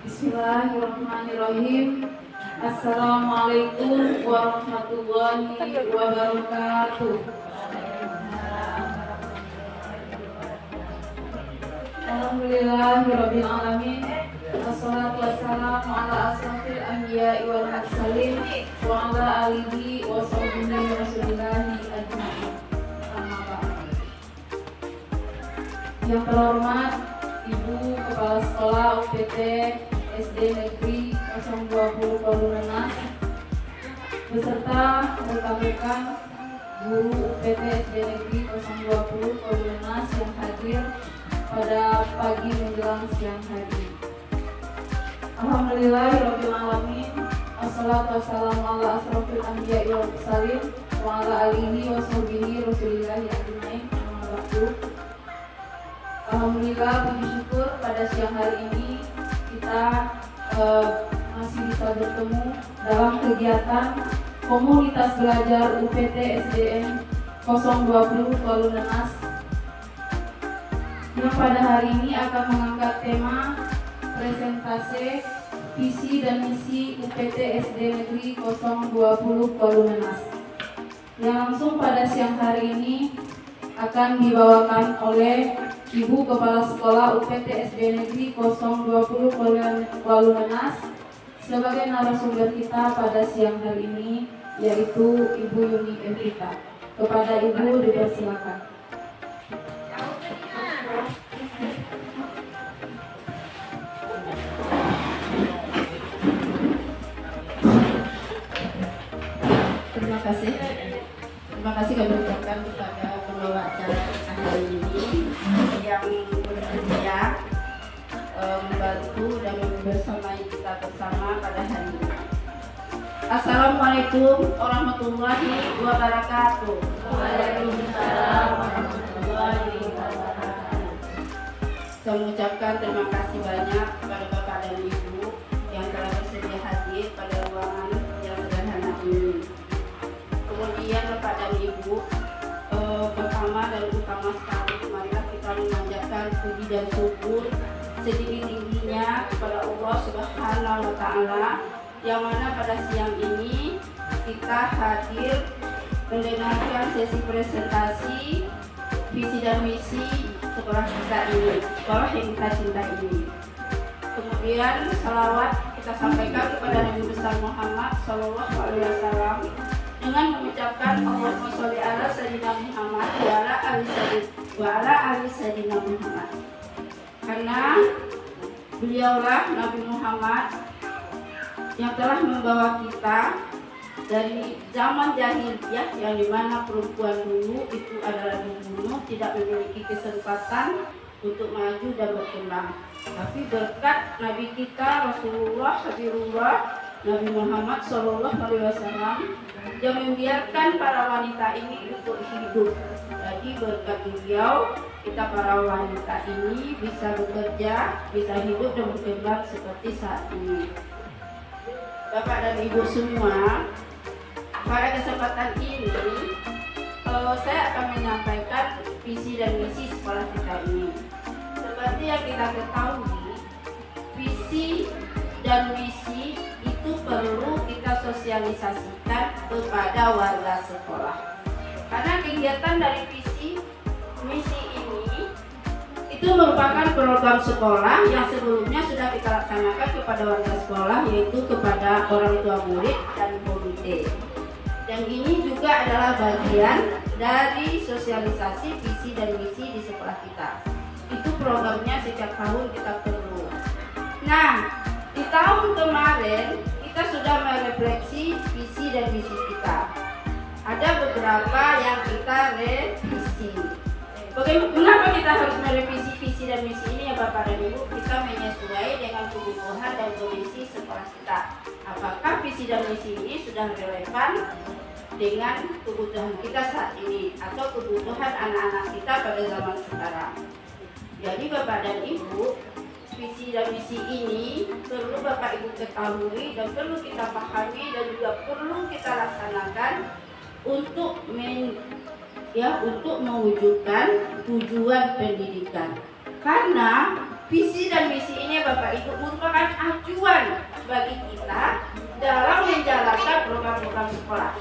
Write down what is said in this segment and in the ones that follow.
Bismillahirrahmanirrahim. Assalamualaikum warahmatullahi wabarakatuh. Alhamdulillahirabbil alamin. Wassalatu wassalamu ala asrofil anbiya'i wal mursalin wa ala alihi wa sahbihi rasulillahi ajma'in. Amma ba'd. Yang terhormat Ibu Kepala Sekolah UPT SD Negeri 020 Palunanas beserta rekan-rekan guru UPT SD Negeri 020 Palunanas yang hadir pada pagi menjelang siang hari. Alhamdulillahirabbil alamin. Wassalatu wassalamu ala asrofil anbiya'i wal mursalin wa ala alihi wa sahbihi rasulillahi ajma'in. Amma ba'du. Alhamdulillah, puji syukur pada siang hari ini kita masih bisa bertemu dalam kegiatan komunitas belajar UPT SDN 020 Palunanas yang pada hari ini akan mengangkat tema presentase visi dan misi UPT SD Negeri 020 Palunanas yang langsung pada siang hari ini akan dibawakan oleh Ibu Kepala Sekolah UPT SD Negeri 020 Palunanas sebagai narasumber kita pada siang hari ini, yaitu Ibu Yuni Evita. Kepada Ibu dipersilakan. Terima kasih. Terima kasih kami ucapkan kepada pembawa acara hari ini yang bersedia membantu dan membersamai kita bersama pada hari ini. Assalamualaikum warahmatullahi wabarakatuh. Waalaikumsalam warahmatullahi wabarakatuh. Saya mengucapkan terima kasih banyak kepada Bapak dan Ibu yang telah bersedia hadir pada ruangan yang sederhana ini. Kemudian Bapak dan Ibu, pertama dan utama sekali, marilah kita memanjatkan puji dan syukur setinggi-tingginya kepada Allah Subhanahu wa Ta'ala, yang mana pada siang ini kita hadir mendengarkan sesi presentasi visi dan misi sekolah kita ini, sekolah yang kita cintai ini. Kemudian salawat kita sampaikan kepada Nabi besar Muhammad Sallallahu Alaihi Wasallam dengan mengucapkan Allahumma sholli ala sayyidina Muhammad wa ala ali sayyidina Muhammad. Karena beliaulah Nabi Muhammad yang telah membawa kita dari zaman jahiliyah, yang dimana perempuan dulu itu adalah dibunuh, tidak memiliki kesempatan untuk maju dan berkembang. Tapi berkat Nabi kita Rasulullah Habibullah Nabi Muhammad Sallallahu Alaihi Wasallam yang membiarkan para wanita ini untuk hidup. Jadi berkat beliau kita para wanita ini bisa bekerja, bisa hidup dan berkembang seperti saat ini. Bapak dan Ibu semua, pada kesempatan ini saya akan menyampaikan visi dan misi sekolah kita ini. Seperti yang kita ketahui, visi dan misi itu perlu kita sosialisasikan kepada warga sekolah. Karena kegiatan dari visi misi ini itu merupakan program sekolah yang sebelumnya sudah kita laksanakan kepada warga sekolah, yaitu kepada orang tua murid dan komite. Dan ini juga adalah bagian dari sosialisasi visi dan misi di sekolah kita. Itu programnya setiap tahun kita perlu. Nah, di tahun kemarin kita sudah merefleksi visi dan misi kita. Ada beberapa yang kita revisi. Kenapa kita harus merevisi visi dan misi ini ya Bapak dan Ibu? Kita menyesuaikan dengan kebutuhan dan kondisi sekolah kita. Apakah visi dan misi ini sudah relevan dengan kebutuhan kita saat ini atau kebutuhan anak-anak kita pada zaman sekarang? Jadi Bapak dan Ibu, visi dan misi ini perlu Bapak Ibu ketahui dan perlu kita pahami dan juga perlu kita laksanakan untuk mewujudkan tujuan pendidikan. Karena visi dan misi ini Bapak Ibu merupakan acuan bagi kita dalam menjalankan program-program sekolah.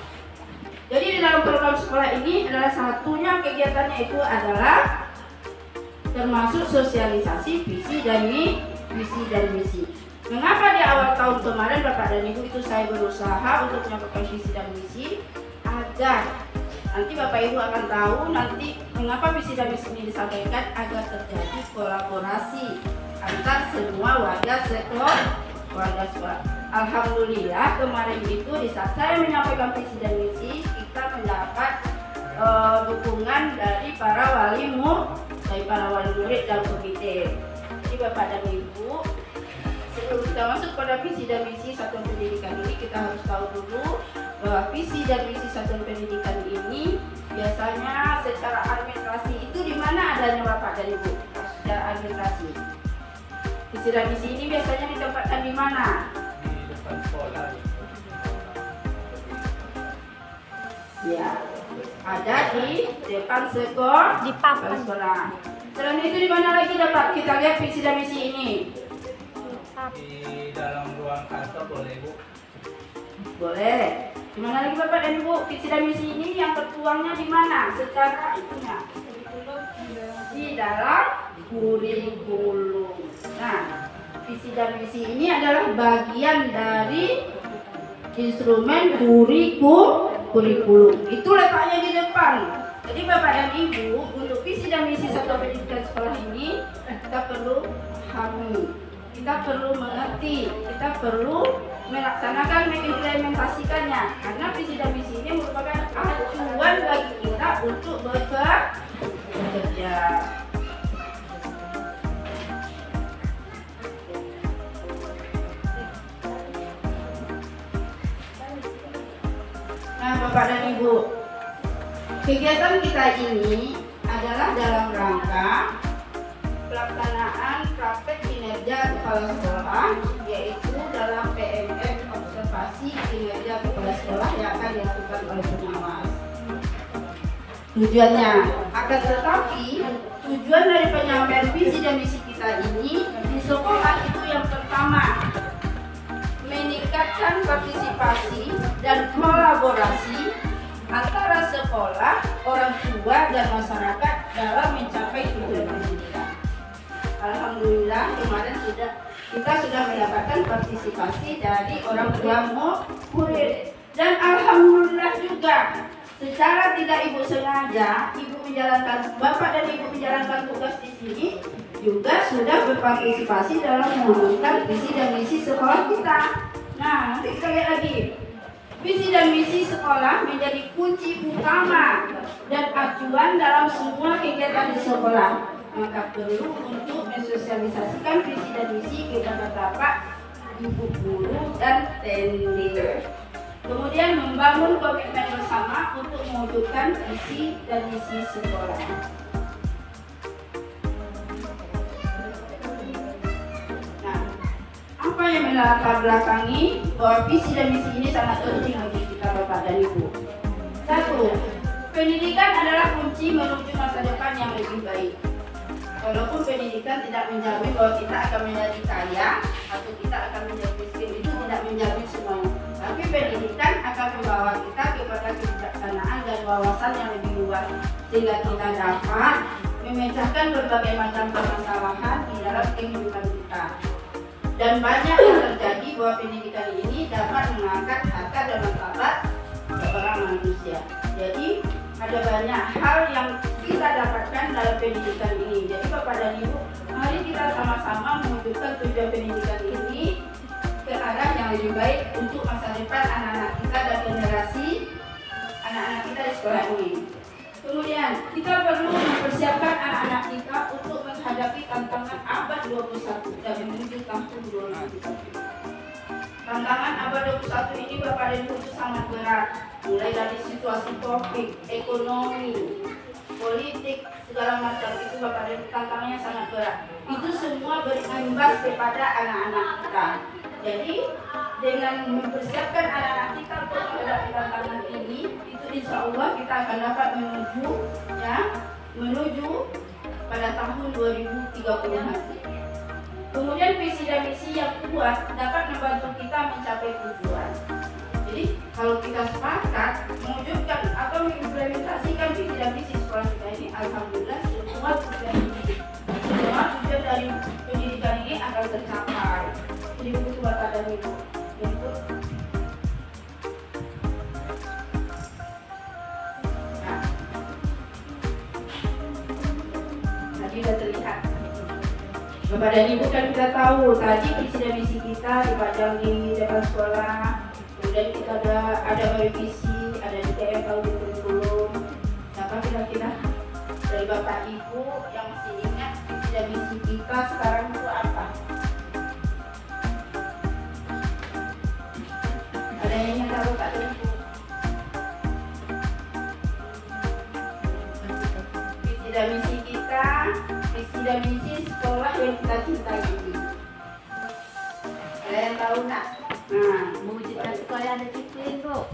Jadi di dalam program sekolah ini adalah satunya kegiatannya itu adalah termasuk sosialisasi visi dan misi. Mengapa di awal tahun kemarin Bapak dan Ibu itu saya berusaha untuk menyampaikan visi dan misi agar nanti Bapak Ibu akan tahu nanti mengapa visi dan misi ini disampaikan agar terjadi kolaborasi antar semua warga sekolah. Alhamdulillah kemarin itu di saat saya menyampaikan visi dan misi kita mendapat dukungan dari para wali murid dan komite. Jadi Bapak dan Ibu, sebelum kita masuk pada visi dan misi satuan pendidikan ini, kita harus tahu dulu bahwa visi dan misi satuan pendidikan ini biasanya secara administrasi itu di mana adanya Bapak dan Ibu? Secara administrasi. Visi dan misi ini biasanya ditempatkan di mana? Di depan sekolah. Ya, ada di depan sekolah. Di papan. Sekolah. Selain itu di mana lagi dapat kita lihat visi dan misi ini? Di dalam ruang kantor boleh Bu. Boleh. Di mana lagi Bapak dan Ibu? Visi dan misi ini yang tertuangnya di mana? Secara itunya. Di dalam kurikulum. Nah, visi dan misi ini adalah bagian dari instrumen kurikulum. Itu letaknya di depan. Jadi Bapak dan Ibu, untuk visi dan misi satuan pendidikan sekolah ini kita perlu pahami, kita perlu mengerti, kita perlu melaksanakan, mengimplementasikannya. Karena visi dan misi ini merupakan acuan bagi kita untuk bekerja. Nah, Bapak dan Ibu, kegiatan kita ini adalah dalam rangka pelaksanaan praktek kinerja kepala sekolah, yaitu dalam PMF observasi kinerja kepala sekolah yang akan dilakukan oleh pengawas. Tujuannya, akan tetapi tujuan dari penyampaian visi dan misi kita ini di sekolah itu yang pertama, meningkatkan partisipasi dan kolaborasi antara sekolah, orang tua, dan masyarakat dalam mencapai tujuan pendidikan. Alhamdulillah kemarin kita sudah mendapatkan partisipasi dari orang tua murid, dan alhamdulillah juga secara tidak ibu sengaja Bapak dan Ibu menjalankan tugas di sini juga sudah berpartisipasi dalam mewujudkan visi dan misi sekolah kita. Nah, nanti kita lihat lagi. Visi dan misi sekolah menjadi kunci utama dan acuan dalam semua kegiatan di sekolah. Maka perlu untuk mensosialisasikan visi dan misi kepada Bapak, Ibu guru dan tender. Kemudian membangun komitmen bersama untuk mewujudkan visi dan misi sekolah. Nah, apa yang melatar belakangi bahwa visi dan misi ini sangat penting bagi kita Bapak dan Ibu? 1. Pendidikan adalah kunci menuju masa depan yang lebih baik. Walaupun pendidikan tidak menjamin bahwa kita akan menjadi kaya atau kita akan menjadi miskin, itu tidak menjamin semuanya. Tapi pendidikan akan membawa kita kepada kebijaksanaan dan wawasan yang lebih luas, sehingga kita dapat memecahkan berbagai macam permasalahan di dalam kehidupan kita. Dan banyak yang terjadi bahwa pendidikan ini dapat mengangkat harkat dan martabat seorang manusia. Jadi ada banyak hal yang kita dapatkan dalam pendidikan ini. Jadi Bapak dan Ibu, mari kita sama-sama mewujudkan tujuan pendidikan ini ke arah yang lebih baik untuk masa depan anak-anak kita dan generasi anak-anak kita di sekolah ini. Kemudian kita perlu mempersiapkan anak-anak kita untuk menghadapi tantangan abad 21 dan menuju tahun 2021. Tantangan abad 21 ini Bapak dan Ibu sangat berat, mulai dari situasi COVID, ekonomi, politik, segala macam itu Bapak dan Ibu tantangannya sangat berat. Itu semua berimbas kepada anak-anak kita. Jadi dengan mempersiapkan anak-anak kita untuk menghadapi tantangan ini, itu insya Allah kita akan dapat menuju pada tahun 2030 nanti. Kemudian visi dan misi yang kuat dapat membantu kita mencapai tujuan. Jadi kalau kita sepakat mewujudkan atau mengimplementasikan visi dan misi sekolah kita ini, alhamdulillah semua tujuan dari pendidikan ini akan tercapai. Jadi begitu Bapak dan Ibu. Untuk tadi sudah terlihat. Bapak dan Ibu kan kita tahu tadi visi dan misi kita dipajang di depan sekolah. Kemudian kita ada revisi, ada DTM audit kurikulum. Apa kira-kira dari Bapak Ibu yang masih ingat visi dan misi kita sekarang itu apa? Ada yang ingat Bapak dan Ibu? Visi dan misi kita, visi dan misi sekolah yang kita cintai ini. Ada yang tahu nak? Nah, Mewujudkan sekolah yang disiplin, Bu.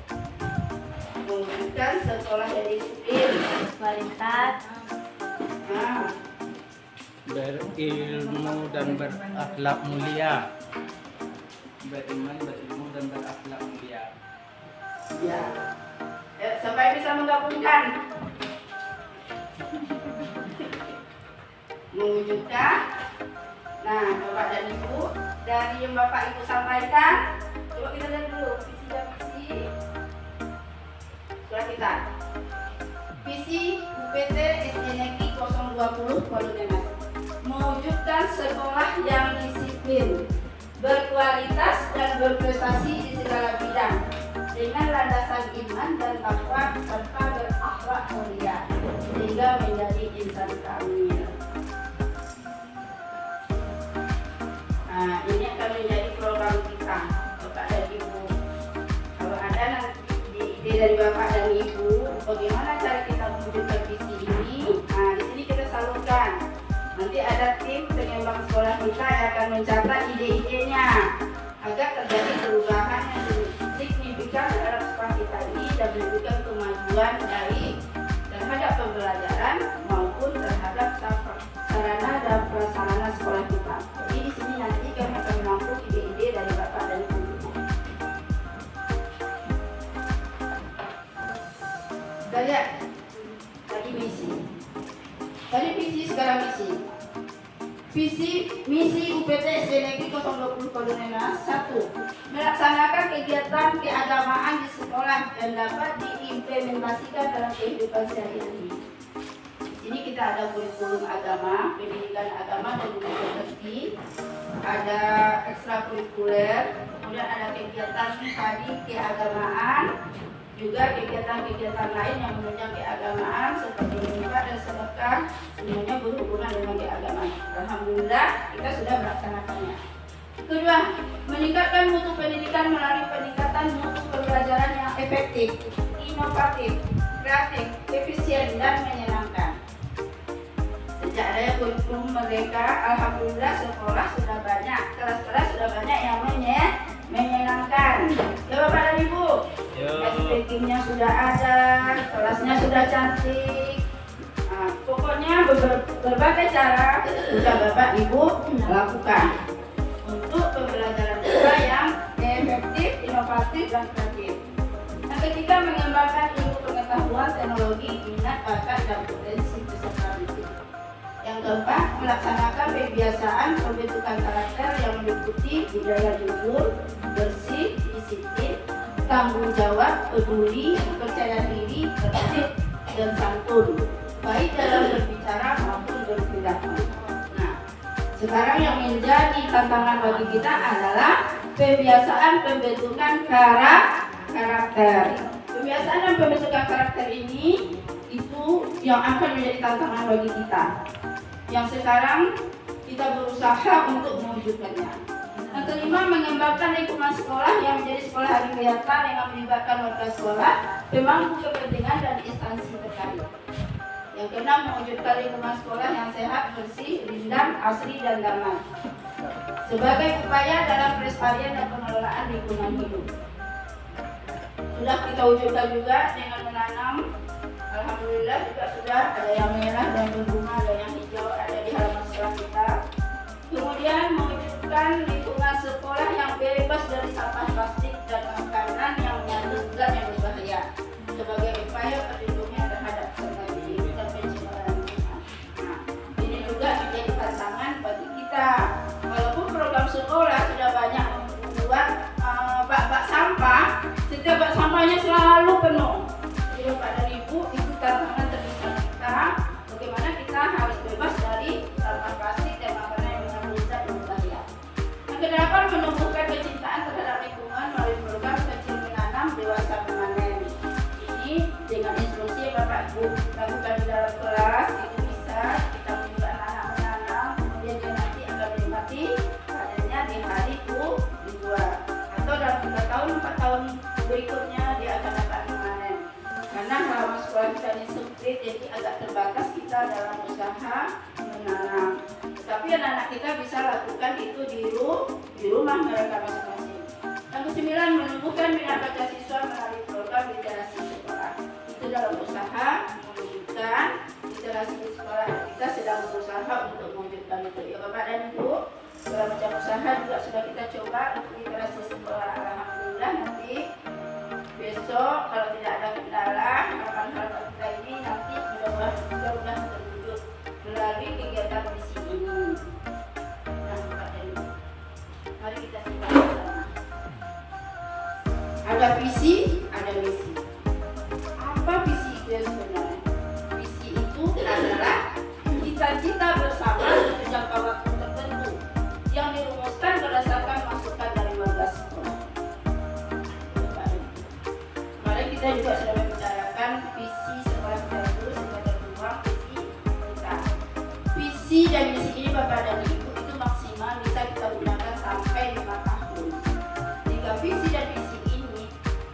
mewujudkan sekolah yang disiplin, Kualitas, nah, berilmu dan berakhlak mulia. Beriman, berilmu dan berakhlak mulia. ya, sampai bisa menggabungkan, mewujudkan. Nah, Bapak dan Ibu, dari yang Bapak Ibu sampaikan, coba kita lihat dulu visi dan misi sekolah kita. Visi UPT SD Negeri 020 Walunenas, mewujudkan sekolah yang disiplin, berkualitas dan berprestasi di segala bidang dengan landasan iman dan takwa serta berakhlak mulia sehingga menjadi insan kamil. Nah, ini akan menjadi program kita, Bapak dan Ibu. Kalau ada nanti ide dari Bapak dan Ibu, bagaimana cara kita mewujudkan visi ini? Nah, di sini kita salurkan. Nanti ada tim pengembang sekolah kita yang akan mencatat ide-idenya agar terjadi perubahan yang signifikan terhadap sekolah kita ini dan menunjukkan kemajuan baik terhadap pembelajaran maupun terhadap sarana dan prasarana sekolah kita. Jadi di sini nanti kami akan menampung ide-ide dari Bapak dan Ibu. Kita lihat tadi misi. Tadi visi, sekarang misi. Visi misi UPT SD Negeri 020 Walunenas 1. Melaksanakan kegiatan keagamaan di sekolah dan dapat diimplementasikan dalam kehidupan sehari-hari. Ini kita ada kurikulum agama, pendidikan agama dan universitas, ada ekstrakurikuler, kemudian ada kegiatan tadi keagamaan, juga kegiatan-kegiatan lain yang menunjang keagamaan seperti infak dan sedekah, semuanya berhubungan dengan keagamaan. Alhamdulillah kita sudah melaksanakannya. Kedua, meningkatkan mutu pendidikan melalui peningkatan mutu pembelajaran yang efektif, inovatif, kreatif, efisien dan menyenangkan. Sejak adanya kurikulum mereka, alhamdulillah sekolah sudah banyak, kelas-kelas sudah banyak yang menyenangkan. Ya Bapak dan Ibu, SPK-nya sudah ada, kelasnya sudah cantik. Nah, pokoknya berbagai cara sudah Bapak Ibu lakukan untuk pembelajaran kita yang efektif, inovatif dan kreatif. Yang ketiga, mengembangkan ilmu pengetahuan, teknologi, minat, bakat dan potensi peserta didik. Yang keempat, melaksanakan kebiasaan pembentukan karakter yang meliputi budaya jujur, bersih, disiplin, tanggung jawab, peduli, percaya diri, tertib, dan santun, baik dalam berbicara maupun berperilaku. Nah, sekarang yang menjadi tantangan bagi kita adalah kebiasaan pembentukan karakter. Kebiasaan dan pembentukan karakter ini itu yang akan menjadi tantangan bagi kita. Yang sekarang kita berusaha untuk mewujudkannya. Yang kelima, mengembangkan lingkungan sekolah yang menjadi sekolah hari kelihatan yang melibatkan warga sekolah, pemangku kepentingan dan instansi terkait. Yang keenam, mewujudkan lingkungan sekolah yang sehat, bersih, rindang, asri dan damai sebagai upaya dalam pelestarian dan pengelolaan lingkungan hidup. Sudah kita wujudkan juga dengan menanam. Alhamdulillah juga sudah ada yang merah dan berbunga, ada yang hijau, ada di halaman sekolah kita. Kemudian rumahnya selalu penuh. Jadi Bapak dan Ibu, itu tantangan terbesar kita. Bagaimana kita harus bebas dari sampah plastik dan makanan yang mengandung zat berbahaya. Yang kedelapan, menumbuhkan kecintaan terhadap lingkungan melalui program kecil menanam dewasa memanen. Ini dengan instruksi yang Bapak Ibu lakukan di dalam kelas, itu bisa kita menunjukkan anak menanam, kemudian dia nanti akan menikmati panennya di hari kedua, atau dalam 3 tahun 4 tahun berikutnya dia akan dapat memanen. Karena halaman sekolah kita ini sempit, jadi agak terbatas kita dalam usaha menanam. Tetapi anak-anak kita bisa lakukan itu di rumah mereka masing-masing. Yang ke-9, menumbuhkan minat baca siswa melalui program literasi sekolah. Itu dalam usaha mewujudkan literasi di sekolah. Kita sedang berusaha untuk mewujudkan itu. Ya Bapak dan Ibu, segala macam usaha juga sudah kita coba untuk literasi sekolah. Alhamdulillah, nanti besok kalau tidak ada kendala, harapan-harapan kita ini nanti mudah-mudahan terwujud melalui kegiatan misi ini. Nah, Bapak dan Ibu, mari kita simak bersama. Ada visi, ada misi. Apa visi itu yang sebenarnya? Visi itu adalah cita-cita bersama untuk jangka waktu tertentu yang dirumuskan berdasarkan masukan dari warga sekolah. Kemarin kita juga sudah membicarakan visi sekolah kita dulu sehingga tertuang visi kita. Visi dan misi ini Bapak dan Ibu itu maksimal bisa kita gunakan sampai 5 tahun. Jika visi dan misi ini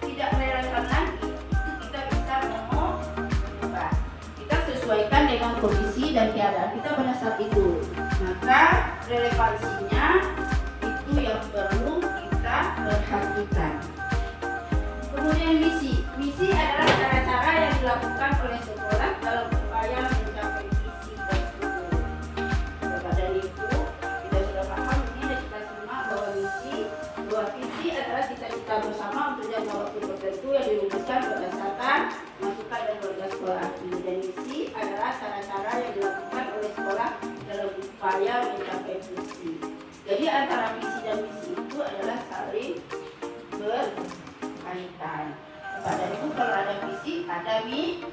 tidak relevan lagi, itu kita bisa mengubah. Kita sesuaikan dengan kondisi dan keadaan kita pada saat itu. Maka relevansinya itu yang perlu kita perhatikan. Kemudian misi adalah cara-cara yang dilakukan oleh sekolah dalam upaya mencapai visi tersebut. Bapak dan Ibu, kita sudah paham ini dan kita simak bahwa visi adalah cita-cita bersama untuk jangka waktu tertentu yang dirumuskan berdasarkan masukan dari warga sekolah. Dan misi adalah cara-cara yang dilakukan oleh sekolah dalam upaya mencapai visi. Jadi antara visi dan misi itu adalah saling berkaitan. Bapak dan Ibu, kalau ada visi, ada misi.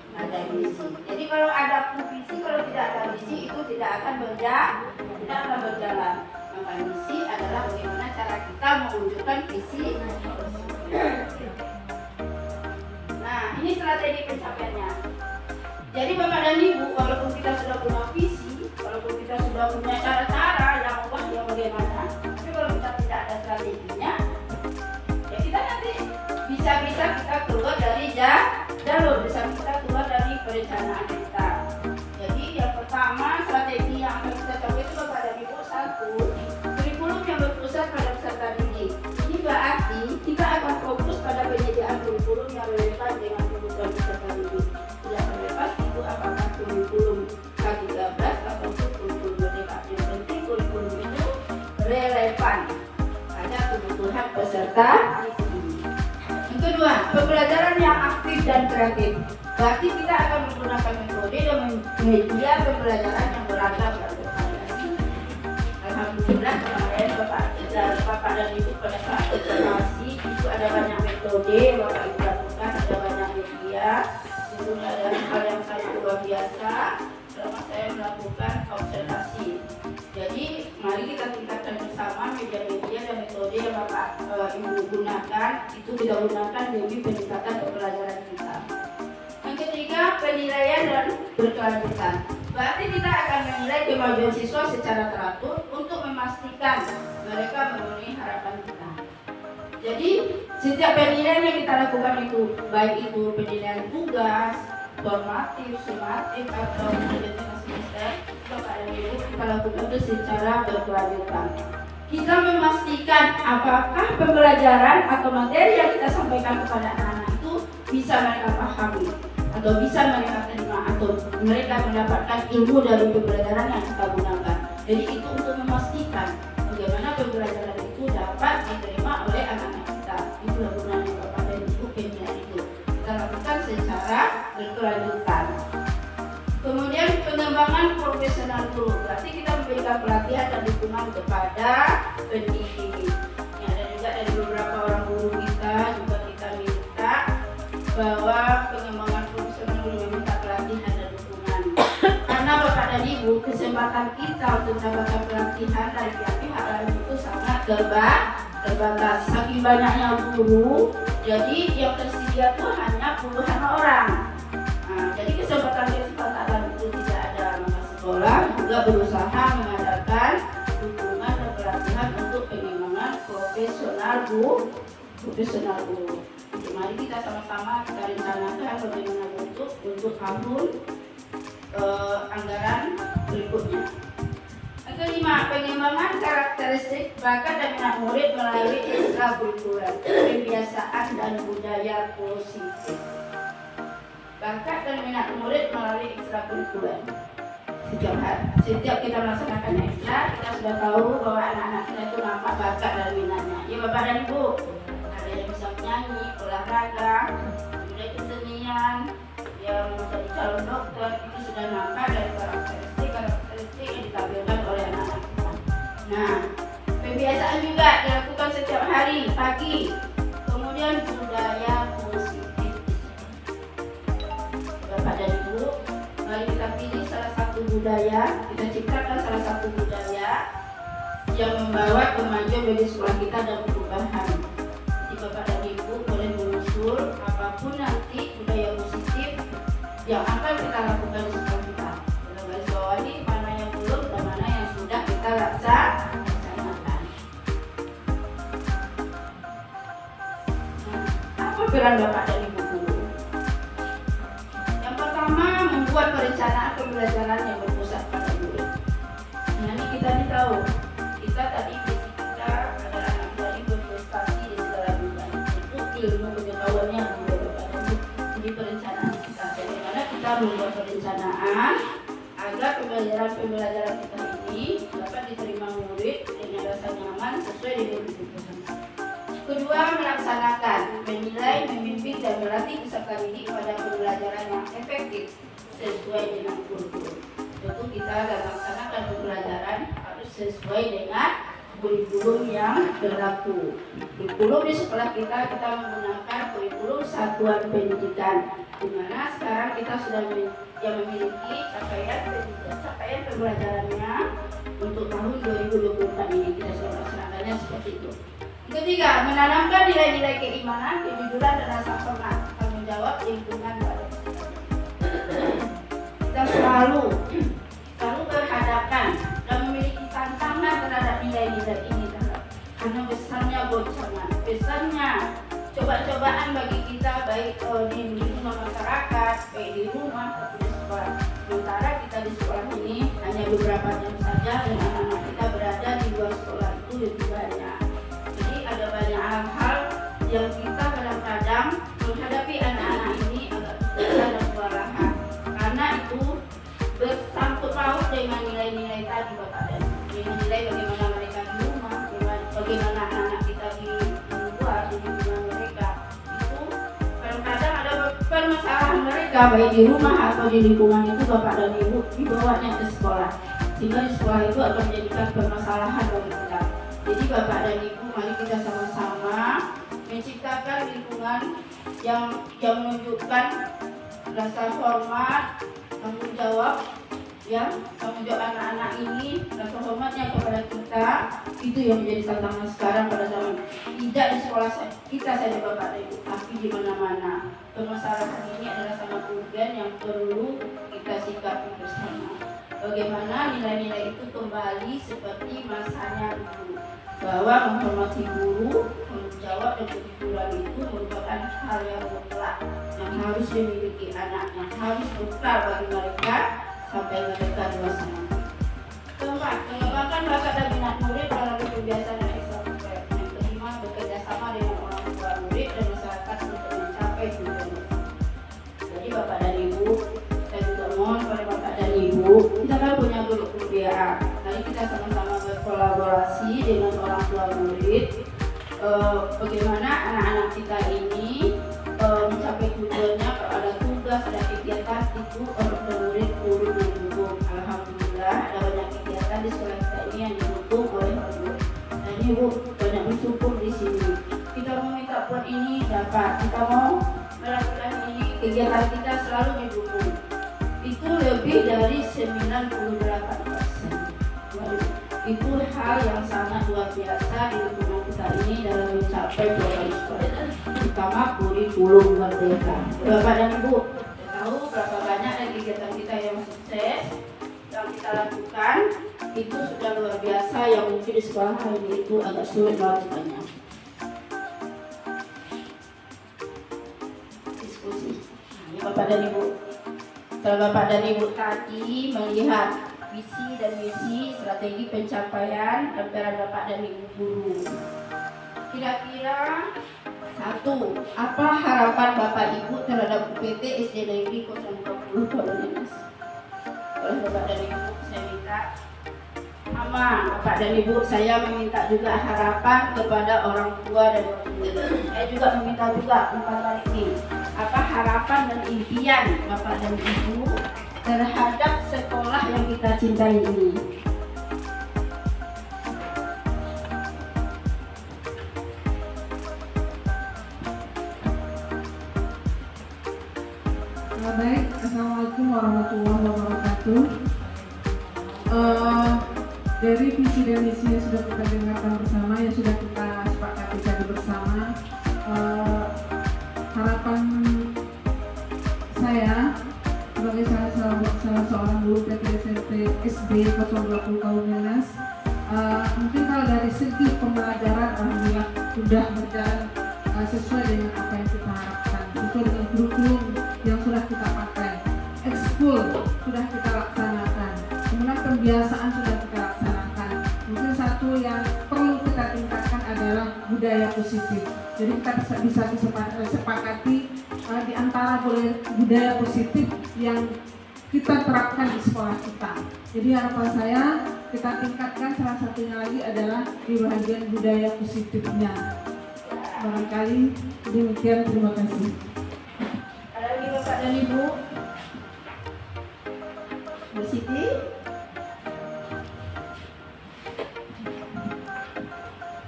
Jadi kalau ada visi, kalau tidak ada misi itu tidak akan berjalan. Maka misi adalah bagaimana cara kita mewujudkan visi. Nah, ini strategi pencapaiannya. Jadi Bapak dan Ibu, walaupun kita sudah punya visi, walaupun kita sudah punya cara-cara yang bagaimana, tapi kalau kita tidak ada strateginya, ya kita nanti bisa kita keluar dari jalur, bisa kita keluar dari perencanaan kita. Jadi yang pertama, strategi yang akan kita capai itu Bapak dan Ibu, 1, kurikulum yang berpusat pada peserta didik. Ini berarti kita akan fokus pada penyediaan kurikulum yang relevan dengan kebutuhan peserta didik. Tidak terlepas itu apakah kurikulum K13 ataupun kurikulum merdeka. Yang penting kurikulum itu relevan pada kebutuhan peserta didik. Yang kedua, pembelajaran yang aktif dan kreatif. Berarti kita akan menggunakan metode dan media pembelajaran yang beragam dan bervariasi. Alhamdulillah kemarin Bapak dan Ibu pada saat observasi itu ada banyak metode yang Bapak Ibu lakukan, ada banyak media. Itu ada hal yang sangat luar biasa selama saya melakukan observasi. Jadi mari kita tingkatkan bersama media-media dan metode yang Bapak Ibu gunakan, itu kita gunakan demi peningkatan pembelajaran kita. Yang ketiga, penilaian dan berkelanjutan. Berarti kita akan menilai kemajuan siswa secara teratur untuk memastikan mereka memenuhi harapan kita. Jadi setiap penilaian yang kita lakukan itu, baik itu penilaian tugas, formatif, sumatif, atau penilaian semester, Bapak dan Ibu, kita lakukan itu secara berkelanjutan. Kita memastikan apakah pembelajaran atau materi yang kita sampaikan kepada anak-anak itu bisa mereka pahami, atau bisa mereka terima, atau mereka mendapatkan ilmu dari pembelajaran yang kita gunakan. Jadi itu untuk memastikan bagaimana pembelajaran itu dapat diterima oleh anak-anak kita. Itulah gunanya Bapak dan Ibu penilaian itu. Kita lakukan secara berkelanjutan. Kemudian pengembangan profesional guru. Berarti kita memberikan pelatihan dan dukungan kepada pendidik. Ada juga dari beberapa orang guru kita juga kita minta bahwa pengembangan profesional guru meminta pelatihan dan dukungan. Karena Bapak dan Ibu, kesempatan kita untuk mendapatkan pelatihan dari pihak lain itu sangat terbatas. Saking banyaknya guru, jadi yang tersedia itu hanya puluhan orang. Nah, jadi kesempatan itu tidak ada, maka sekolah juga berusaha mengadakan dukungan dan pelatihan untuk pengembangan profesional guru. Mari kita sama-sama kita rencanakan bagaimana untuk tahun anggaran berikutnya. Yang kelima, pengembangan karakteristik bakat dan minat murid melalui ekstrakurikuler, kebiasaan dan budaya positif. Bakat dan minat murid melalui ekstrakurikuler. Setiap kita melaksanakan ekstra, kita sudah tahu bahwa anak-anak kita itu nampak bakat dan minatnya. Ya Bapak dan Ibu, ada yang bisa menyanyi, olahraga, kemudian kesenian, yang menjadi calon dokter, itu sudah nampak dari karakteristik yang ditampilkan oleh anak-anak kita. Nah, kebiasaan juga dilakukan setiap hari pagi. Kemudian budaya positif. Bapak dan Ibu, mari kita pilih salah satu budaya, kita ciptakan salah satu budaya yang membawa kemajuan bagi sekolah kita dan perubahan. Jadi Bapak dan Ibu boleh mengusul apapun nanti budaya positif yang akan kita lakukan di sekolah kita. Dalam garis bawah ini mana yang belum dan mana yang sudah kita laksanakan. Nah, apa peran Bapak dan Ibu guru? Yang pertama, membuat perencanaan pembelajaran yang berpusat pada murid. Nah, ini kita tahu, kita tadi visi kita adalah anak dari berprestasi di segala bidang. Itu ilmu pengetahuannya juga Bapak dan Ibu. Jadi perencanaan kita, bagaimana kita membuat perencanaan agar pembelajaran kita ini dapat diterima murid dengan rasa nyaman sesuai dengan kebutuhan. Kedua, melaksanakan, menilai, membimbing dan melatih peserta didik pada pembelajaran yang efektif sesuai dengan kurikulum. Tentu kita dalam melaksanakan pembelajaran harus sesuai dengan kurikulum yang berlaku. Kurikulum di sekolah kita menggunakan kurikulum satuan pendidikan, di mana sekarang kita sudah memiliki capaian pembelajarannya untuk tahun 2024 ini. Kita sudah melaksanakannya seperti itu. Ketiga, menanamkan nilai-nilai keimanan, kejujuran dan rasa hormat, tanggung jawab lingkungan pada kita selalu berhadapan dan memiliki tantangan terhadap nilai-nilai ini, karena besarnya goncangan, besarnya cobaan bagi kita, baik di lingkungan masyarakat, baik di rumah maupun di sekolah. Sementara kita di sekolah ini hanya beberapa jam saja, dan anak-anak kita berada di luar sekolah itu lebih banyak. Jadi ada banyak hal-hal yang kita kadang-kadang menghadapi anak-anak ini agak susah dan kewalahan, karena itu bersangkut paut dengan nilai-nilai tadi Bapak dan nilai bagaimana mereka di rumah, bagaimana anak-anak kita di luar, di lingkungan mereka. Itu kadang-kadang ada permasalahan mereka baik di rumah atau di lingkungan itu Bapak dan Ibu dibawanya ke sekolah, sehingga di sekolah itu akan menjadikan permasalahan bagi kita. Jadi Bapak dan Ibu, mari kita sama-sama menciptakan lingkungan yang menunjukkan rasa hormat, tanggung jawab anak-anak ini, rasa hormatnya kepada kita. Itu yang menjadi tantangan sekarang pada zaman, tidak di sekolah kita saja Bapak dan Ibu, tapi di mana-mana. Permasalahan ini adalah sangat urgen yang perlu kita sikapi bersama. Bagaimana nilai-nilai itu kembali seperti masanya dulu, bahwa menghormati guru, menjawab dan kejujuran itu merupakan hal yang mutlak yang harus dimiliki anak, yang harus bekal bagi mereka sampai mereka dewasa nanti. Keempat, mengembangkan bakat dan minat murid melalui kebiasaan dan ekstrakurikuler. Yang kelima, bekerja sama dengan orang tua murid dan masyarakat untuk mencapai tujuan. Jadi Bapak dan Ibu, saya juga mohon kepada Bapak dan Ibu, kita kan punya grup DA. Mari kita sama-sama berkolaborasi dengan orang tua murid, bagaimana anak-anak kita ini mencapai tujuannya. Kalau ada tugas, ada kegiatan, itu orang tua murid turut mendukung. Alhamdulillah ada banyak kegiatan di sekolah kita ini yang didukung oleh orang tua. Dan Ibu banyak bersyukur di sini. Kita mau minta buat ini dapat, kita mau melakukan kegiatan kita selalu didukung. Itu lebih dari 98%. Itu hal yang sangat luar biasa di lingkungan kita ini dalam mencapai program sekolah, terutama kurikulum merdeka. Bapak dan Ibu, tahu berapa banyak kegiatan kita yang sukses yang kita lakukan, itu sudah luar biasa, yang mungkin di sekolah ini itu agak sulit melakukannya. Diskusi. Ini Bapak dan Ibu. Setelah Bapak dan Ibu tadi melihat visi dan misi strategi pencapaian dan peran Bapak dan Ibu guru. Kira-kira satu, apa harapan Bapak Ibu terhadap UPT SD Negeri 020 Kolonias? Oleh Bapak dan Ibu, saya minta Bapak dan Ibu, saya meminta juga harapan kepada orang tua dan guru. Saya juga meminta juga ini. Apa harapan dan impian Bapak dan Ibu terhadap sekolah yang kita cintai ini? Baik, Assalamualaikum warahmatullahi wabarakatuh. Dari visi dan misi yang sudah kita dengarkan bersama, yang sudah kita sepakati tadi bersama, harapan saya sebagai salah seorang guru PT SMP SD 020 Kaumenas, mungkin kalau dari segi pembelajaran alhamdulillah sudah berjalan sesuai dengan apa yang kita harapkan, sesuai dengan kurikulum yang sudah kita pakai, ekskul sudah kita laksanakan, kemudian pembiasaan sudah kita laksanakan. Mungkin satu yang perlu kita tingkatkan adalah budaya positif. Jadi kita bisa disepakati di antara budaya positif yang kita terapkan di sekolah kita. Jadi harapan saya kita tingkatkan, salah satunya lagi adalah di bagian budaya positifnya. Barangkali demikian, terima kasih. Ada lagi Bapak dan Ibu? Bu Siti?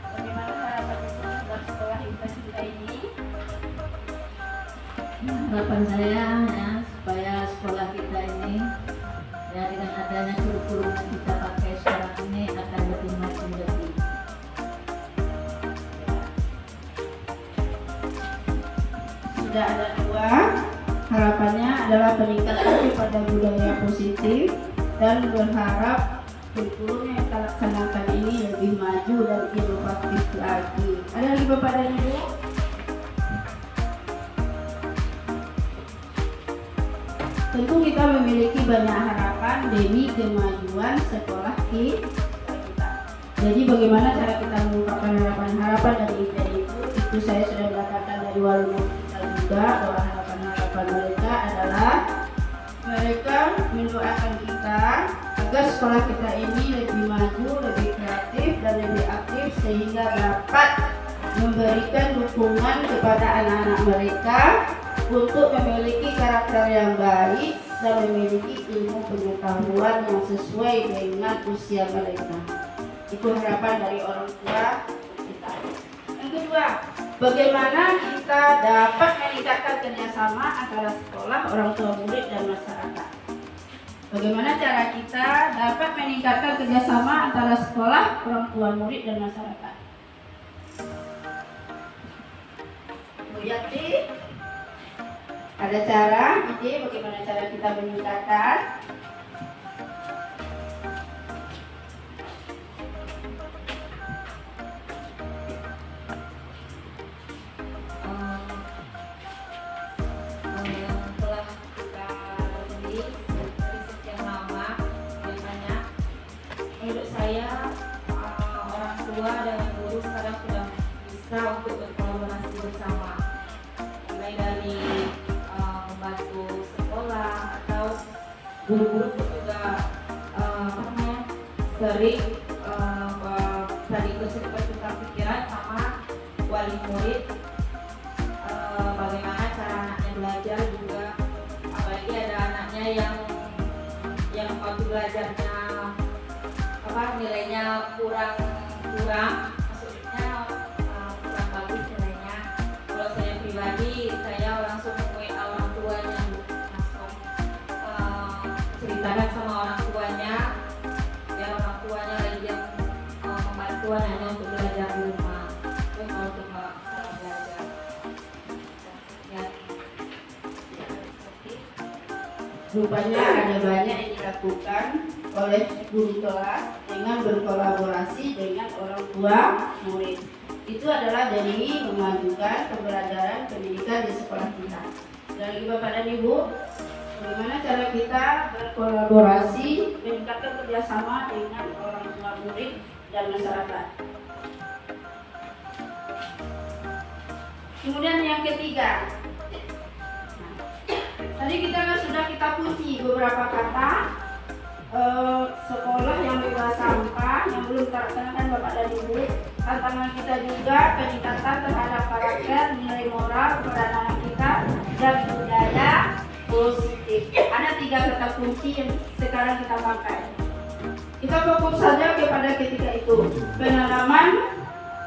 Bagaimana harapan Ibu terhadap sekolah kita ini? Harapan saya ya, supaya sekolah kita ini ya dengan adanya kurikulum yang kita pakai sekarang ini akan lebih maju lagi. Sudah ada dua. Harapannya adalah peningkatan pada budaya positif dan berharap kurikulum yang kita laksanakan ini lebih maju dan inovatif lagi. Ada lagi Bapak dan Ibu? Tentu kita memiliki banyak harapan demi kemajuan sekolah kita. Jadi bagaimana cara kita mengungkapkan harapan-harapan dari Ibu? Itu saya sudah mengatakan dari wali kita juga, bahwa harapan-harapan mereka adalah mereka mendoakan kita agar sekolah kita ini lebih maju, lebih kreatif dan lebih aktif, sehingga dapat memberikan dukungan kepada anak-anak mereka untuk memiliki karakter yang baik dan memiliki ilmu pengetahuan yang sesuai dengan usia mereka. Itu harapan dari orang tua kita. Yang kedua, bagaimana kita dapat meningkatkan kerjasama antara sekolah, orang tua murid, dan masyarakat. Bagaimana cara kita dapat meningkatkan kerjasama antara sekolah, orang tua murid, dan masyarakat. Bu Yati, ada cara, ide bagaimana cara kita meningkatkan? Yang telah kita lalui riset yang lama dan banyak, menurut saya orang tua dan guru sekarang sudah bisa untuk berkolaborasi bersama, mulai dari membantu sekolah atau guru-guru juga sering tadi bertukar pikiran sama wali murid, bagaimana cara anaknya belajar juga, apalagi ada anaknya yang waktu belajarnya nilainya kurang, maksudnya kurang bagus nilainya. Kalau saya pribadi, saya langsung WA orang tua itu anaknya untuk belajar di rumah, mau cuma salah belajar. Ya. Rupanya ada banyak yang dilakukan oleh guru kelas dengan berkolaborasi dengan orang tua murid. Itu adalah demi memajukan pembelajaran pendidikan di sekolah kita. Dan Bapak dan Ibu, bagaimana cara kita berkolaborasi meningkatkan kerjasama dengan orang tua murid dan masyarakat. Kemudian yang ketiga, tadi sudah kita kunci beberapa kata sekolah yang bebas sampah yang belum terlaksanakan Bapak dan Ibu. Tantangan kita juga peningkatan terhadap karakter, nilai moral kepada anak kita dan budaya positif. Ada 3 kata kunci yang sekarang kita pakai. Kita fokus saja kepada ketiga itu: penanaman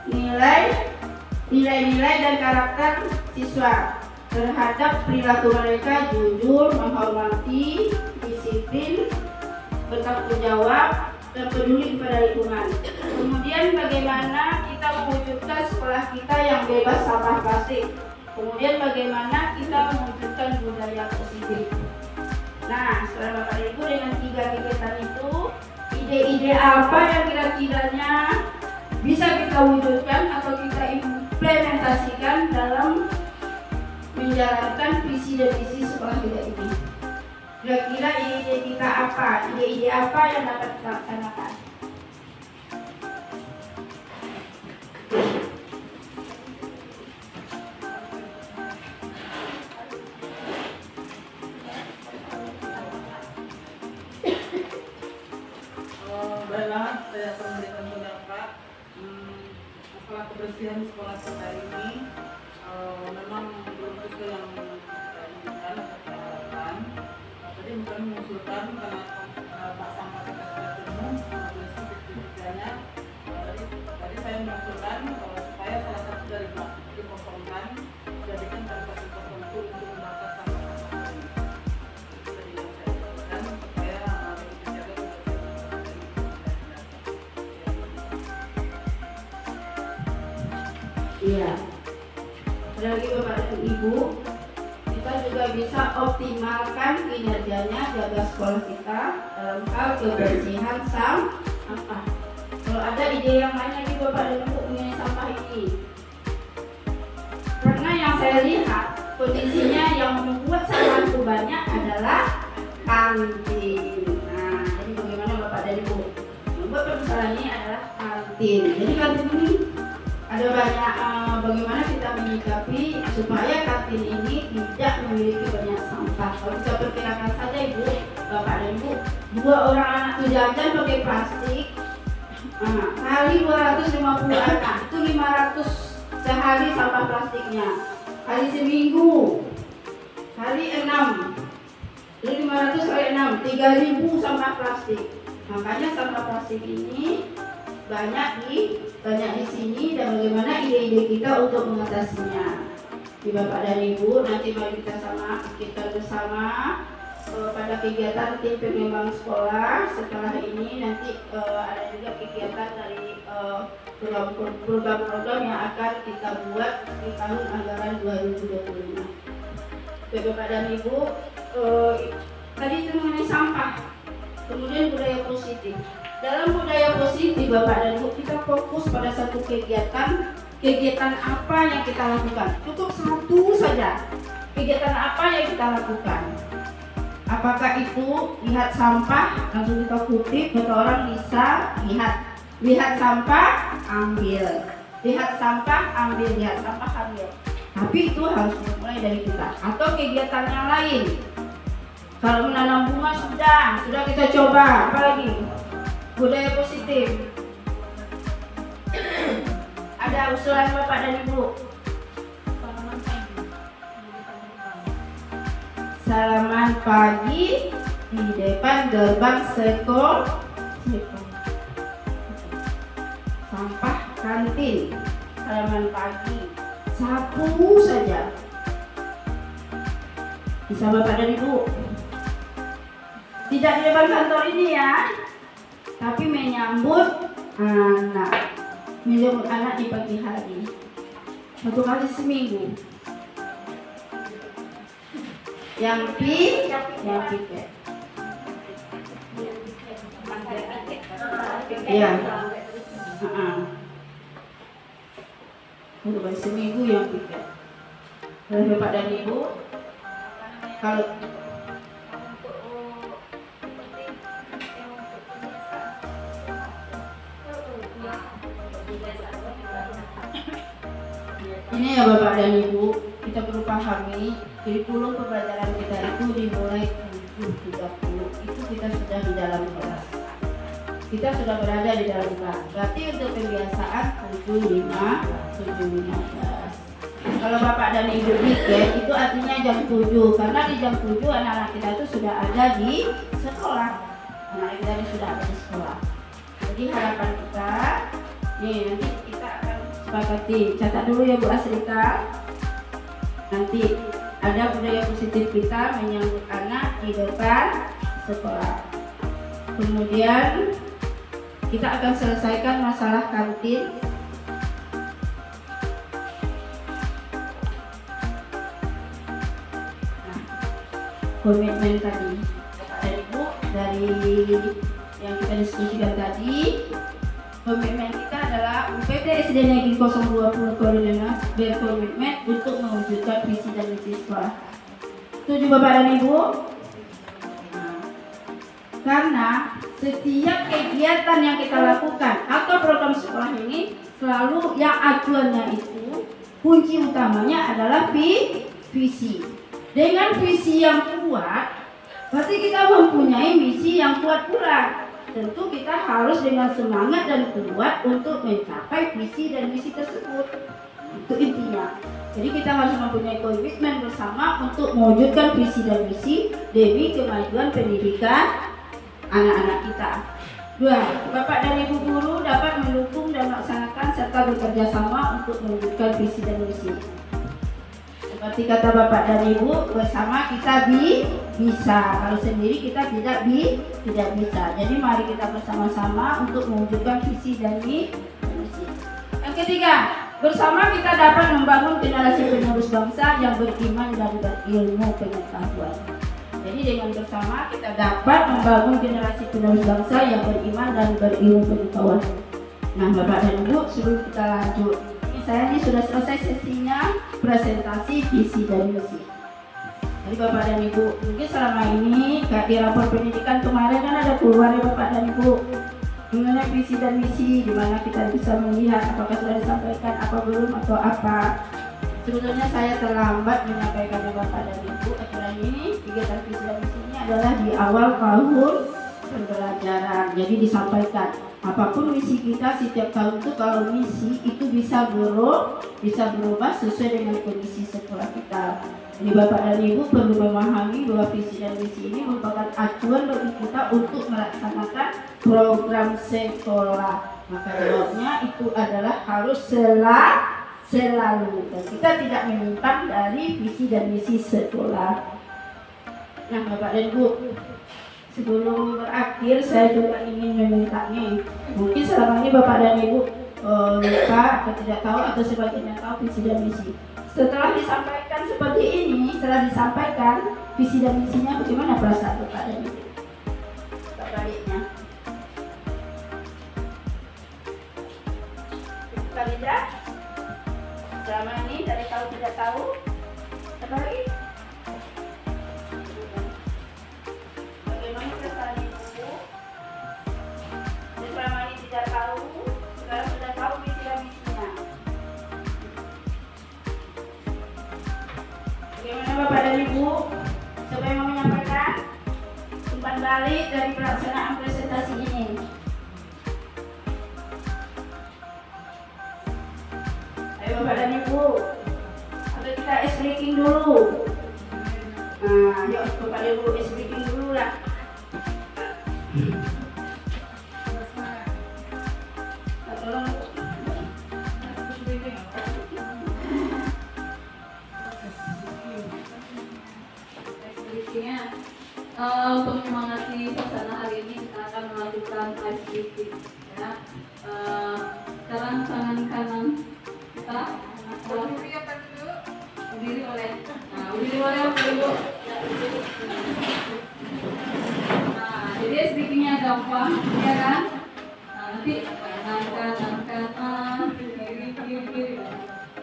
nilai-nilai dan karakter siswa terhadap perilaku mereka jujur, menghormati, disiplin, bertanggung jawab, dan peduli kepada lingkungan. Kemudian bagaimana kita mewujudkan sekolah kita yang bebas sampah plastik. Kemudian bagaimana kita mewujudkan budaya positif. Nah, setelah Bapak Ibu dengan 3 kegiatan itu, ide-ide apa yang kira-kiranya bisa kita wujudkan atau kita implementasikan dalam menjalankan visi dan misi sekolah kita ini? Kira-kira ide kita apa? Ide-ide apa yang dapat kita laksanakan? Baiklah, saya akan memberikan pendapat. Masalah kebersihan sekolah kita ini memang belum sesuai yang kita inginkan atau kita harapkan. Tadi bukan mengusulkan karena Pak sampah kita sudah penuh, bersih tadi saya mengusulkan supaya salah satu dari blok dikosongkan, jadikan tempat kosong itu untuk membakar sampah-sampah ini. Jadi saya usulkan supaya dijaga kebersihan. Iya. Lagi Bapak dan Ibu, kita juga bisa optimalkan kinerjanya jaga sekolah kita dalam hal kebersihan sampah. Kalau ada ide yang lain lagi Bapak dan Ibu mengenai sampah ini, karena yang saya lihat kondisinya yang membuat sampah itu banyak adalah kantin. Nah, jadi bagaimana Bapak dan Ibu membuat permasalahan ini adalah kantin. Jadi kantin ini ada banyak bagaimana kita menyikapi supaya kantin ini tidak memiliki banyak sampah. Kalau kita perkirakan saja Ibu, Bapak dan Ibu, 2 orang anak itu jajan pakai plastik, kali 250 anak itu 500 sehari sampah plastiknya, kali seminggu kali 6, jadi 500 kali 6, 3000 sampah plastik. Makanya sampah plastik ini banyak di sini, dan bagaimana ide-ide kita untuk mengatasinya. Di Bapak dan Ibu, nanti mari kita bersama pada kegiatan tim pengembang sekolah. Setelah ini nanti ada juga kegiatan dari program-program yang akan kita buat di tahun anggaran 2025. Bapak dan Ibu, tadi itu mengenai sampah, kemudian budaya positif. Dalam budaya positif Bapak dan Ibu, kita fokus pada satu kegiatan apa yang kita lakukan. Cukup satu saja. Kegiatan apa yang kita lakukan? Apakah itu lihat sampah, langsung kita kutip, kata orang bisa lihat sampah, ambil. Lihat sampah, ambil. Lihat sampah, ambil. Tapi itu harus dimulai dari kita. Atau kegiatan yang lain. Kalau menanam bunga sudah kita coba. Apa lagi? Budaya positif. Ada usulan Bapak dan Ibu? Salaman pagi di depan gerbang sekolah. Sampah kantin. Salaman pagi. Sapu saja. Bisa Bapak dan Ibu? Tidak di depan kantor ini ya, tapi menyambut anak. menjemput anak di pagi hari 1 kali seminggu. Yang piket. Iya. 1 kali seminggu yang piket. Oleh Bapak dan Ibu, kalau ini ya Bapak dan Ibu, kita perlu pahami kurikulum pembelajaran kita itu dimulai 7.30 itu kita sudah di dalam kelas. Kita sudah berada di dalam kelas. Berarti untuk kebiasaan 7.15. Kalau Bapak dan Ibu piket itu artinya jam 7, karena di jam 7 anak-anak kita itu sudah ada di sekolah. Anak kita ini sudah ada di sekolah. Jadi harapan kita, nih nanti kita akan sepakati. Catat dulu ya Bu Asrita. Nanti ada budaya positif kita menyambut anak di depan sekolah. Kemudian kita akan selesaikan masalah kantin. Komitmen tadi dan Ibu dari yang kita diskusikan tadi, komitmen kita adalah UPT SD Negeri 020 Koordinat berkomitmen untuk mewujudkan visi dan misi sekolah. Setuju Bapak dan Ibu? Karena setiap kegiatan yang kita lakukan atau program sekolah ini selalu yang acuannya itu kunci utamanya adalah visi. Dengan visi yang kuat, berarti kita mempunyai misi yang kuat pula. Tentu kita harus dengan semangat dan kuat untuk mencapai visi dan misi tersebut. Itu intinya. Jadi kita harus mempunyai komitmen bersama untuk mewujudkan visi dan misi demi kemajuan pendidikan anak-anak kita. 2. Bapak dan Ibu guru dapat mendukung dan melaksanakan serta bekerja sama untuk mewujudkan visi dan misi. Seperti kata Bapak dan Ibu, bersama kita bisa. Kalau sendiri kita tidak bisa. Jadi mari kita bersama-sama untuk mewujudkan visi dan misi. Yang ketiga, bersama kita dapat membangun generasi penerus bangsa yang beriman dan berilmu pengetahuan. Jadi dengan bersama kita dapat membangun generasi penerus bangsa yang beriman dan berilmu pengetahuan. Nah Bapak dan Ibu, sebelum kita lanjut, saya ini sudah selesai sesinya presentasi visi dan misi. Jadi Bapak dan Ibu, mungkin selama ini kayak di rapor pendidikan kemarin kan ada keluar ya Bapak dan Ibu mengenai visi dan misi, di mana kita bisa melihat apakah sudah disampaikan apa belum atau apa. Sebetulnya saya terlambat menyampaikan Bapak dan Ibu aturan ini. Kegiatan visi dan misi ini adalah di awal tahun pembelajaran. Jadi disampaikan apapun misi kita setiap tahun itu, kalau misi itu bisa berubah sesuai dengan kondisi sekolah kita. Jadi Bapak dan Ibu perlu memahami bahwa visi dan misi ini merupakan acuan bagi kita untuk melaksanakan program sekolah. Maka jawabnya itu adalah harus selalu, dan kita tidak menyimpang dari visi dan misi sekolah. Nah Bapak dan Ibu, sebelum berakhir saya juga ingin meminta nih, mungkin selama ini Bapak dan Ibu lupa atau tidak tahu atau sebagiannya tahu visi dan misi. Setelah disampaikan seperti ini, setelah disampaikan visi dan misinya, bagaimana perasaan Bapak dan Ibu? Baliknya Farida, selama ini dari tahu tidak tahu, terbalik. Bagaimana perasaan Ibu? Selama ini tidak tahu, sekarang sudah tahu visi dan misinya. Bagaimana Bapak dan Ibu? Siapa yang mau menyampaikan umpan balik dari pelaksanaan presentasi ini? Ayo Bapak dan Ibu, atau kita ice breaking dulu. Nah, yuk Bapak dan Ibu ice breaking dulu lah. Tolong. Untuk menyemangati suasana hari ini kita akan melakukan ice breaking ya. Sekarang kanan kanan, kiri kiri.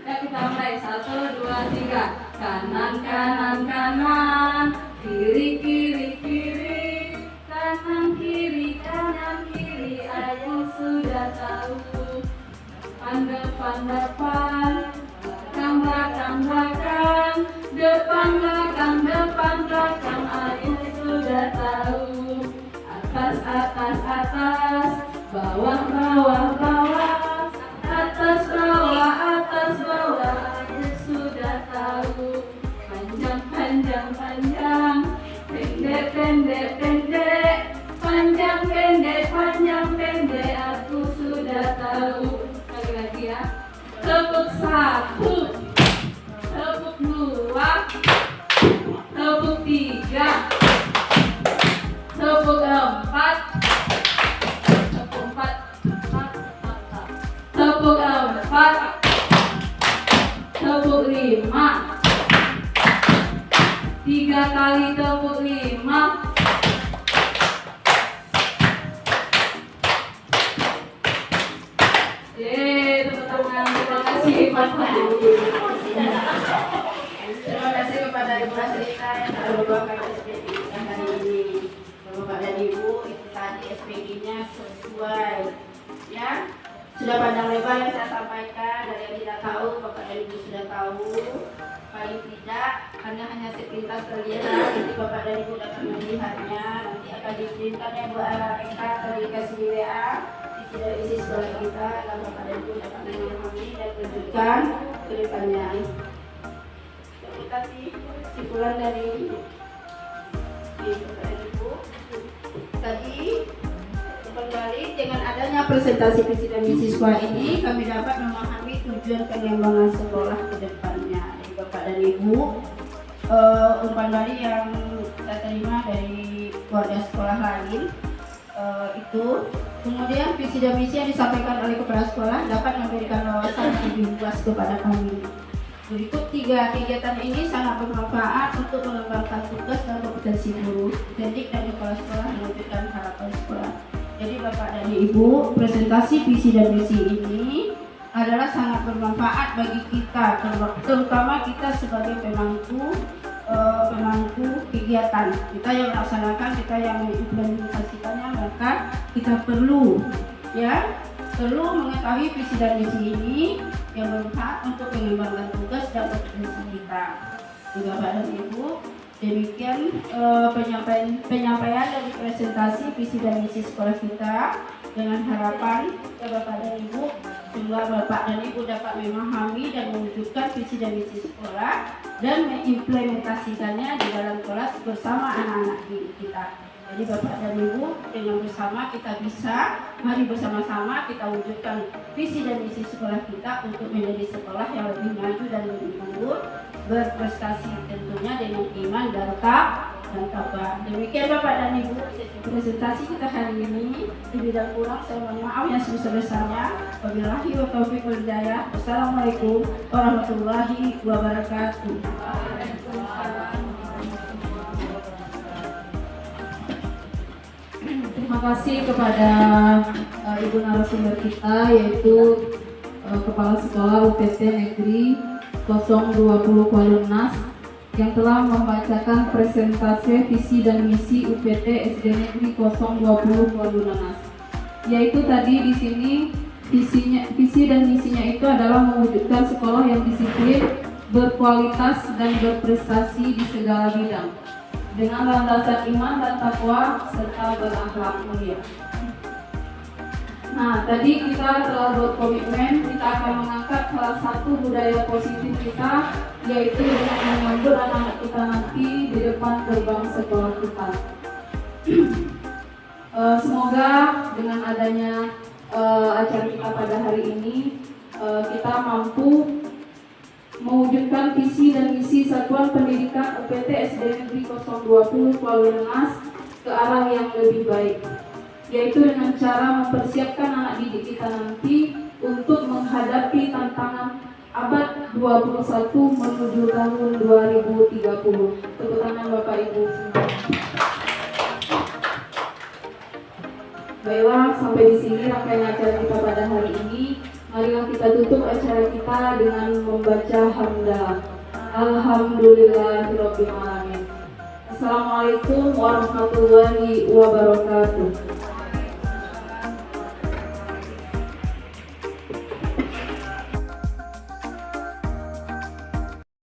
Ya kita mulai 1 2 3. Kanan kanan kanan, kiri kiri kiri, kanan kiri ayo sudah tahu. Depan depan, belakang belakang, depan belakang ayo sudah tahu. Atas atas atas, bawah bawah bawah, atas bawah ayo sudah tahu. Panjang panjang panjang, pendek pendek pendek, panjang pendek aku sudah tahu. Lagi ya. Tepuk 1, tepuk 2, tepuk 3, tepuk 4, tepuk 4, tepuk 4, tepuk 5, 3 kali tepuk 5. Terima kasih kepada Ibu Asrita yang telah membawakan SPG kita hari ini. Bapak dan Ibu, itu tadi SPG-nya sesuai, ya. Sudah panjang lebar yang saya sampaikan. Dari yang tidak tahu, Bapak dan Ibu sudah tahu. Paling tidak, Anda hanya sepintas terlihat. Nanti Bapak dan Ibu dapat melihatnya. Nanti akan dikirimkan ya Bu Eka atau dikasih di WA. Dari isi sekolah kita, agar Bapak dan Ibu dapat memahami dan tunjukkan ke depannya. Terima kasih kesimpulan dari Bapak dan Ibu. Tadi kembali dengan adanya presentasi visi dan misi sekolah ini, kami dapat memahami tujuan pengembangan sekolah ke depannya. Dari Bapak dan Ibu, umpan balik yang saya terima dari keluarga sekolah lain itu. Kemudian visi dan misi yang disampaikan oleh kepala sekolah dapat memberikan wawasan lebih luas kepada kami. Berikut 3 kegiatan ini sangat bermanfaat untuk mengembangkan tugas dan kompetensi guru, pendidik dan kepala sekolah mewujudkan harapan sekolah. Jadi Bapak dan Ibu, presentasi visi dan misi ini adalah sangat bermanfaat bagi kita, terutama kita sebagai pemangku kegiatan. Kita yang melaksanakan, kita yang mengimplementasikannya, maka kita perlu mengetahui visi dan misi ini yang bermanfaat untuk mengembangkan tugas dan kompetensi kita. Bapak dan Ibu, demikian penyampaian dari presentasi visi dan misi sekolah kita, dengan harapan Bapak dan Ibu, semoga Bapak dan Ibu dapat memahami dan mewujudkan visi dan misi sekolah dan mengimplementasikannya di dalam kelas bersama anak-anak didik kita. Jadi Bapak dan Ibu, dengan bersama kita bisa, mari bersama-sama kita wujudkan visi dan misi sekolah kita untuk menjadi sekolah yang lebih maju dan lebih unggul, berprestasi tentunya dengan iman dan takwa. Demikian Bapak dan Ibu, presentasi kita hari ini. Lebih dan kurang saya mohon maaf yang sebesar-besarnya. Wabillahi wa taufiq wal hidayah. Wassalamualaikum warahmatullahi wabarakatuh. Terima kasih kepada Ibu narasumber kita, yaitu Kepala Sekolah UPT Negeri 020 Kuala Lunas, yang telah membacakan presentasi visi dan misi UPT SD Negeri 020 Kuala Lunas. Yaitu tadi di sini visi dan misinya itu adalah mewujudkan sekolah yang disiplin, berkualitas dan berprestasi di segala bidang, dengan landasan iman dan takwa serta berakhlak mulia. Nah, tadi kita telah berkomitmen kita akan mengangkat salah satu budaya positif kita, yaitu dengan menyambut anak-anak kita nanti di depan gerbang sekolah kita. Semoga dengan adanya acara kita pada hari ini, kita mampu mewujudkan visi dan misi Satuan Pendidikan UPT SD Negeri 020 Kuala Lunas ke arah yang lebih baik, yaitu dengan cara mempersiapkan anak didik kita nanti untuk menghadapi tantangan abad 21 menuju tahun 2030. Tepuk tangan Bapak Ibu. Baiklah, sampai di sini rangkaian acara kita pada hari ini. Marilah kita tutup acara kita dengan membaca hamdalah. Alhamdulillahirobbilalamin. Assalamualaikum warahmatullahi wabarakatuh.